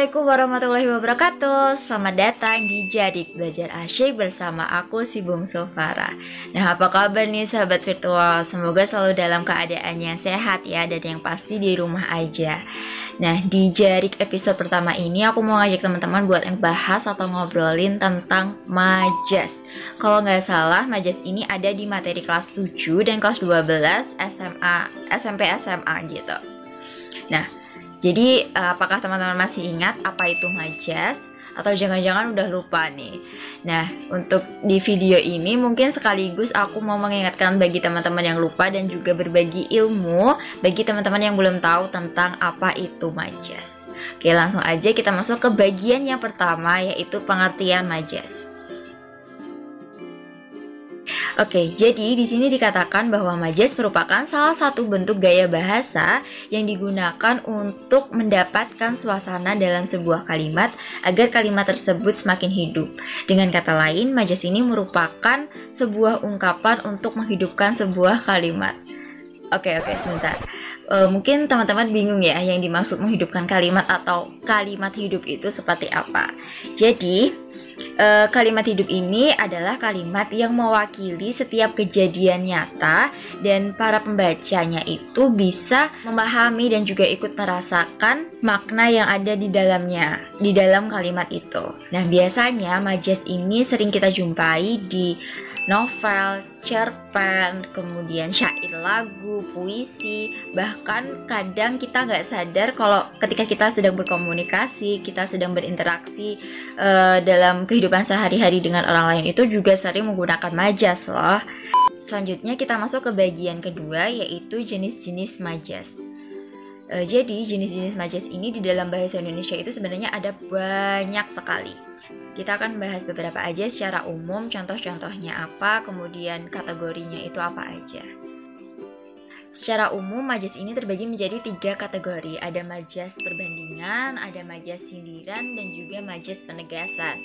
Assalamualaikum warahmatullahi wabarakatuh. Selamat datang di Jadi Belajar Asyik bersama aku si Bungsu Farah. Nah, apa kabar nih sahabat virtual? Semoga selalu dalam keadaan yang sehat ya, dan yang pasti di rumah aja. Nah, di Jarik episode pertama ini aku mau ngajak teman-teman buat bahas atau ngobrolin tentang majas. Kalau nggak salah, majas ini ada di materi kelas 7 dan kelas 12 SMP SMA gitu. Nah, jadi apakah teman-teman masih ingat apa itu majas? Atau jangan-jangan udah lupa nih? Nah, untuk di video ini mungkin sekaligus aku mau mengingatkan bagi teman-teman yang lupa dan juga berbagi ilmu bagi teman-teman yang belum tahu tentang apa itu majas. Oke, langsung aja kita masuk ke bagian yang pertama, yaitu pengertian majas. Oke, jadi di sini dikatakan bahwa majas merupakan salah satu bentuk gaya bahasa yang digunakan untuk mendapatkan suasana dalam sebuah kalimat agar kalimat tersebut semakin hidup. Dengan kata lain, majas ini merupakan sebuah ungkapan untuk menghidupkan sebuah kalimat. Oke, sebentar. Mungkin teman-teman bingung ya yang dimaksud menghidupkan kalimat atau kalimat hidup itu seperti apa. Jadi kalimat hidup ini adalah kalimat yang mewakili setiap kejadian nyata dan para pembacanya itu bisa memahami dan juga ikut merasakan makna yang ada di dalamnya, di dalam kalimat itu. Nah, biasanya majas ini sering kita jumpai di novel, cerpen, kemudian syair lagu, puisi. Bahkan kadang kita nggak sadar kalau ketika kita sedang berkomunikasi, kita sedang berinteraksi dalam kehidupan sehari-hari dengan orang lain itu juga sering menggunakan majas loh. Selanjutnya kita masuk ke bagian kedua, yaitu jenis-jenis majas. Jadi jenis-jenis majas ini di dalam bahasa Indonesia itu sebenarnya ada banyak sekali. Kita akan bahas beberapa aja secara umum, contoh-contohnya apa, kemudian kategorinya itu apa aja. Secara umum, majas ini terbagi menjadi 3 kategori. Ada majas perbandingan, ada majas sindiran, dan juga majas penegasan.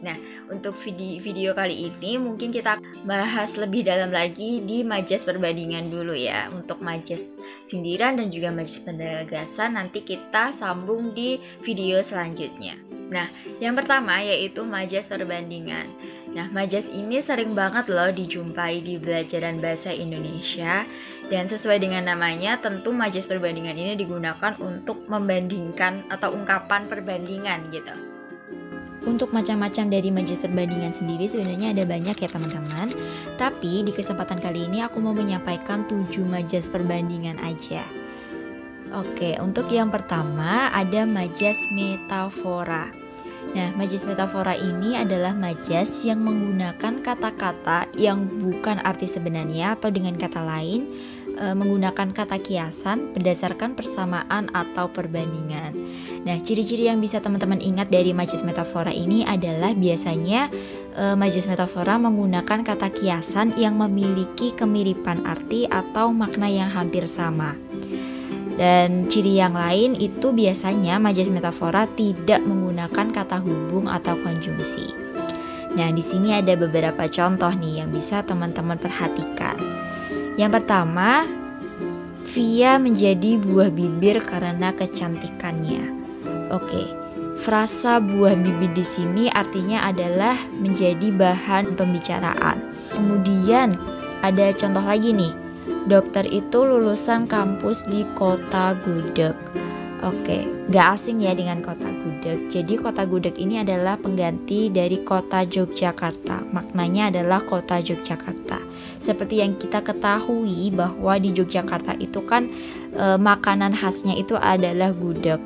Nah, untuk video kali ini mungkin kita bahas lebih dalam lagi di majas perbandingan dulu ya. Untuk majas sindiran dan juga majas penegasan nanti kita sambung di video selanjutnya. Nah, yang pertama yaitu majas perbandingan. Nah, majas ini sering banget loh dijumpai di pelajaran bahasa Indonesia. Dan sesuai dengan namanya, tentu majas perbandingan ini digunakan untuk membandingkan atau ungkapan perbandingan gitu. Untuk macam-macam dari majas perbandingan sendiri sebenarnya ada banyak ya teman-teman. Tapi di kesempatan kali ini aku mau menyampaikan 7 majas perbandingan aja. Oke, untuk yang pertama ada majas metafora. Nah, majas metafora ini adalah majas yang menggunakan kata-kata yang bukan arti sebenarnya, atau dengan kata lain menggunakan kata kiasan berdasarkan persamaan atau perbandingan. Nah, ciri-ciri yang bisa teman-teman ingat dari majas metafora ini adalah biasanya majas metafora menggunakan kata kiasan yang memiliki kemiripan arti atau makna yang hampir sama. Dan ciri yang lain itu biasanya majas metafora tidak menggunakan kata hubung atau konjungsi. Nah, di sini ada beberapa contoh nih yang bisa teman-teman perhatikan. Yang pertama, Via menjadi buah bibir karena kecantikannya. Oke, frasa buah bibir di sini artinya adalah menjadi bahan pembicaraan. Kemudian ada contoh lagi nih. Dokter itu lulusan kampus di kota Gudeg. Oke, gak asing ya dengan kota Gudeg. Jadi kota Gudeg ini adalah pengganti dari kota Yogyakarta. Maknanya adalah kota Yogyakarta. Seperti yang kita ketahui bahwa di Yogyakarta itu kan makanan khasnya itu adalah gudeg.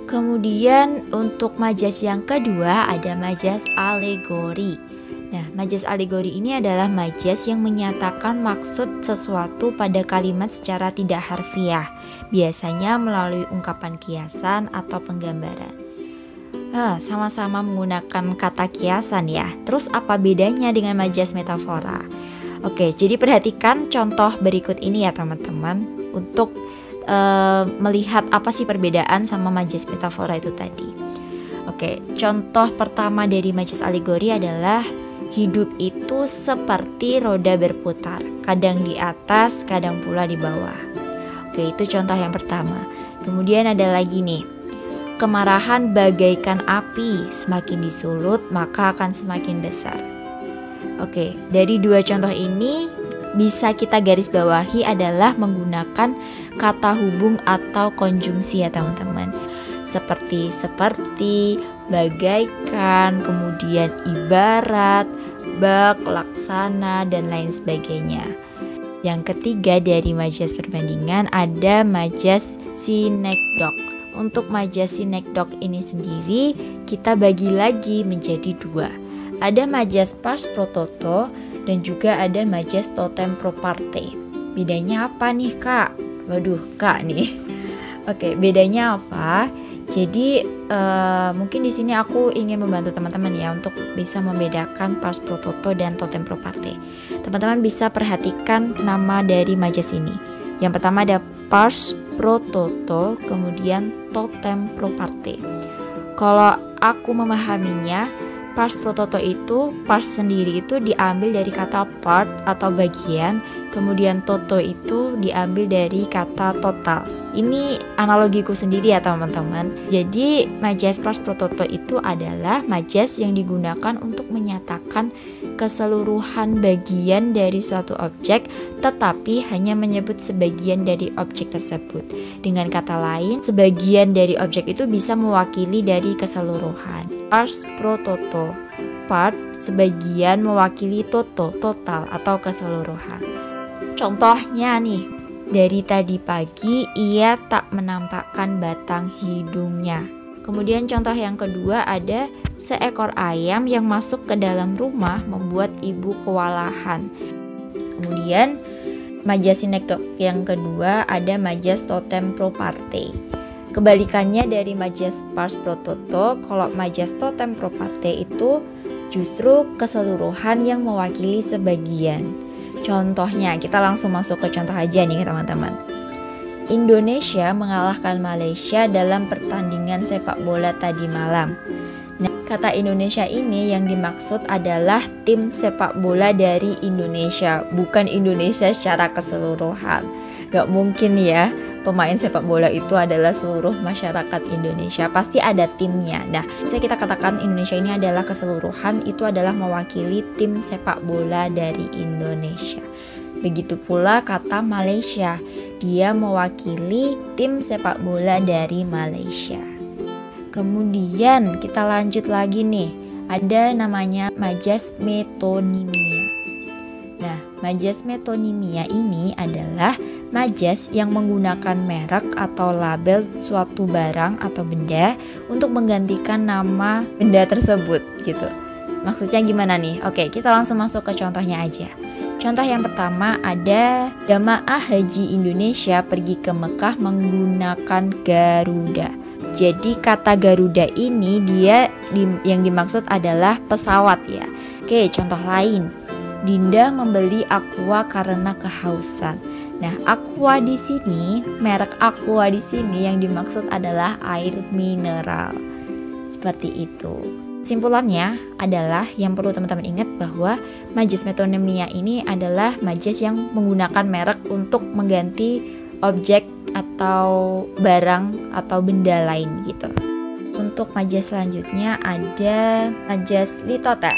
Kemudian untuk majas yang kedua ada majas alegori. Nah, majas alegori ini adalah majas yang menyatakan maksud sesuatu pada kalimat secara tidak harfiah, biasanya melalui ungkapan kiasan atau penggambaran. Sama-sama menggunakan kata kiasan ya. Terus apa bedanya dengan majas metafora? Oke, jadi perhatikan contoh berikut ini ya teman-teman untuk melihat apa sih perbedaan sama majas metafora itu tadi. Oke, contoh pertama dari majas alegori adalah hidup itu seperti roda berputar, kadang di atas, kadang pula di bawah. Oke, itu contoh yang pertama. Kemudian ada lagi nih, kemarahan bagaikan api, semakin disulut maka akan semakin besar. Oke, dari dua contoh ini bisa kita garis bawahi adalah menggunakan kata hubung atau konjungsi ya teman-teman. Seperti, bagaikan, kemudian ibarat, bak, laksana, dan lain sebagainya. Yang ketiga dari majas perbandingan ada majas sinekdok. Untuk majas sinekdok ini sendiri kita bagi lagi menjadi dua. Ada majas pars pro toto dan juga ada majas totem pro parte. Bedanya apa nih kak? Waduh kak nih. Oke, bedanya apa? Jadi mungkin di sini aku ingin membantu teman-teman ya untuk bisa membedakan pars pro toto dan totem pro parte. Teman-teman bisa perhatikan nama dari majas ini. Yang pertama ada pars pro toto, kemudian totem pro parte. Kalau aku memahaminya, pars pro toto itu, pars sendiri itu diambil dari kata part atau bagian, kemudian toto itu diambil dari kata total. Ini analogiku sendiri ya teman-teman. Jadi majas pars pro toto itu adalah majas yang digunakan untuk menyatakan keseluruhan bagian dari suatu objek, tetapi hanya menyebut sebagian dari objek tersebut. Dengan kata lain, sebagian dari objek itu bisa mewakili dari keseluruhan. Pars pro toto, part sebagian mewakili toto, total atau keseluruhan. Contohnya nih, dari tadi pagi ia tak menampakkan batang hidungnya. Kemudian contoh yang kedua ada seekor ayam yang masuk ke dalam rumah membuat ibu kewalahan. Kemudian majas sinekdok yang kedua ada majas totem pro parte. Kebalikannya dari majas pars pro toto, kalau majas totem pro parte itu justru keseluruhan yang mewakili sebagian. Contohnya, kita langsung masuk ke contoh aja nih teman-teman. Indonesia mengalahkan Malaysia dalam pertandingan sepak bola tadi malam. Nah, kata Indonesia ini yang dimaksud adalah tim sepak bola dari Indonesia, bukan Indonesia secara keseluruhan. Gak mungkin ya, pemain sepak bola itu adalah seluruh masyarakat Indonesia, pasti ada timnya. Nah, bisa kita katakan Indonesia ini adalah keseluruhan, itu adalah mewakili tim sepak bola dari Indonesia. Begitu pula kata Malaysia, dia mewakili tim sepak bola dari Malaysia. Kemudian kita lanjut lagi nih, ada namanya majas metonimia. Nah, majas metonimia ini adalah majas yang menggunakan merek atau label suatu barang atau benda untuk menggantikan nama benda tersebut gitu. Maksudnya gimana nih? Oke, kita langsung masuk ke contohnya aja. Contoh yang pertama ada jamaah haji Indonesia pergi ke Mekah menggunakan Garuda. Jadi kata Garuda ini yang dimaksud adalah pesawat ya. Oke, contoh lain. Dinda membeli aqua karena kehausan. Nah, aqua di sini, merek aqua di sini yang dimaksud adalah air mineral. Seperti itu. Simpulannya adalah yang perlu teman-teman ingat bahwa majas metonimia ini adalah majas yang menggunakan merek untuk mengganti objek atau barang atau benda lain gitu. Untuk majas selanjutnya ada majas litotes.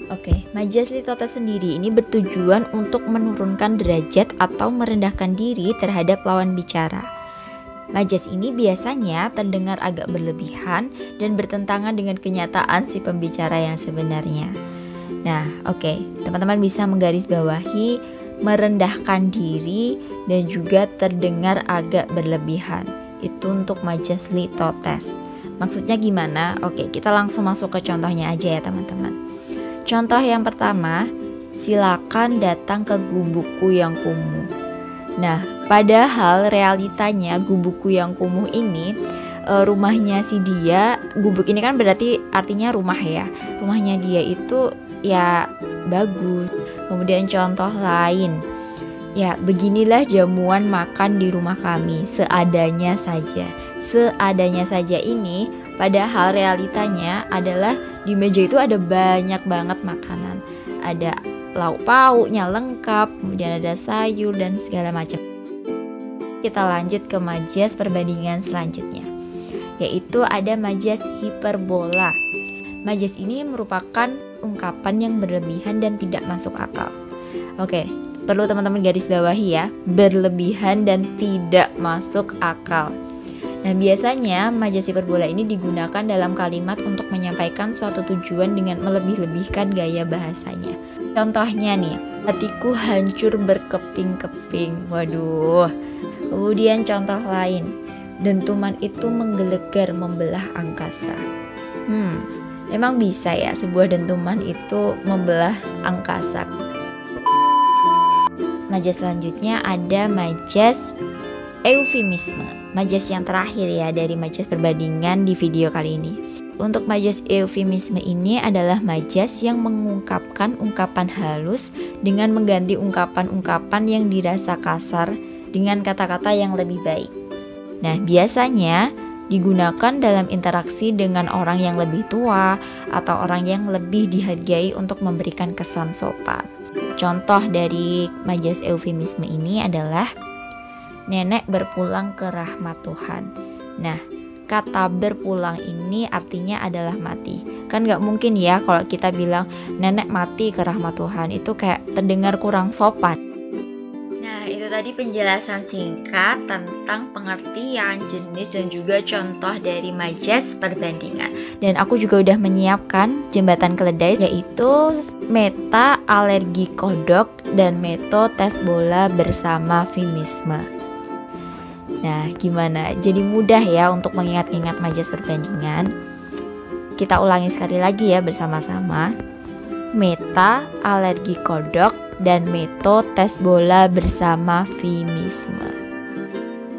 Oke, majas litotes sendiri ini bertujuan untuk menurunkan derajat atau merendahkan diri terhadap lawan bicara. Majas ini biasanya terdengar agak berlebihan dan bertentangan dengan kenyataan si pembicara yang sebenarnya. Nah, oke, teman-teman bisa menggarisbawahi merendahkan diri dan juga terdengar agak berlebihan. Itu untuk majas litotes. Maksudnya gimana? Oke, kita langsung masuk ke contohnya aja ya teman-teman. Contoh yang pertama, silakan datang ke gubukku yang kumuh. Nah, padahal realitanya gubukku yang kumuh ini rumahnya si dia, gubuk ini kan berarti artinya rumah ya. Rumahnya dia itu ya bagus. Kemudian contoh lain, ya beginilah jamuan makan di rumah kami, seadanya saja. Seadanya saja ini padahal realitanya adalah di meja itu ada banyak banget makanan. Ada lauk pauknya lengkap, kemudian ada sayur dan segala macam. Kita lanjut ke majas perbandingan selanjutnya. yaitu ada majas hiperbola. Majas ini merupakan ungkapan yang berlebihan dan tidak masuk akal. Oke, perlu teman-teman garis bawahi ya, berlebihan dan tidak masuk akal. Nah, biasanya majas hiperbola ini digunakan dalam kalimat untuk menyampaikan suatu tujuan dengan melebih-lebihkan gaya bahasanya. Contohnya nih, hatiku hancur berkeping-keping. Waduh. Kemudian contoh lain, dentuman itu menggelegar membelah angkasa. Emang bisa ya sebuah dentuman itu membelah angkasa. Majas selanjutnya ada majas eufemisme. Majas yang terakhir ya dari majas perbandingan di video kali ini. Untuk majas eufemisme ini adalah majas yang mengungkapkan ungkapan halus dengan mengganti ungkapan-ungkapan yang dirasa kasar dengan kata-kata yang lebih baik. Nah, biasanya digunakan dalam interaksi dengan orang yang lebih tua atau orang yang lebih dihargai untuk memberikan kesan sopan. Contoh dari majas eufemisme ini adalah nenek berpulang ke rahmat Tuhan. Nah, kata berpulang ini artinya adalah mati. Kan gak mungkin ya kalau kita bilang nenek mati ke rahmat Tuhan, itu kayak terdengar kurang sopan. Nah, itu tadi penjelasan singkat tentang pengertian, jenis, dan juga contoh dari majas perbandingan. Dan aku juga udah menyiapkan jembatan keledai, yaitu meta alergi kodok dan meto tes bola bersama fimisme. Nah, gimana? Jadi mudah ya untuk mengingat-ingat majas perbandingan. Kita ulangi sekali lagi ya bersama-sama. Meta, alergi kodok, dan meto tes bola bersama fimisme.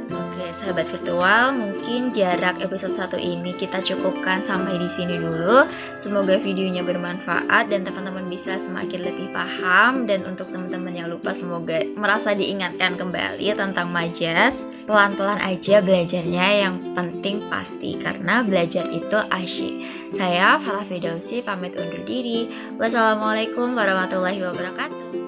Oke, sahabat virtual, mungkin jarak episode 1 ini kita cukupkan sampai di sini dulu. Semoga videonya bermanfaat dan teman-teman bisa semakin lebih paham. Dan untuk teman-teman yang lupa, semoga merasa diingatkan kembali tentang majas. Pelan-pelan aja belajarnya, yang penting pasti, karena belajar itu asyik. Saya Farah Fidausi pamit undur diri. Wassalamualaikum warahmatullahi wabarakatuh.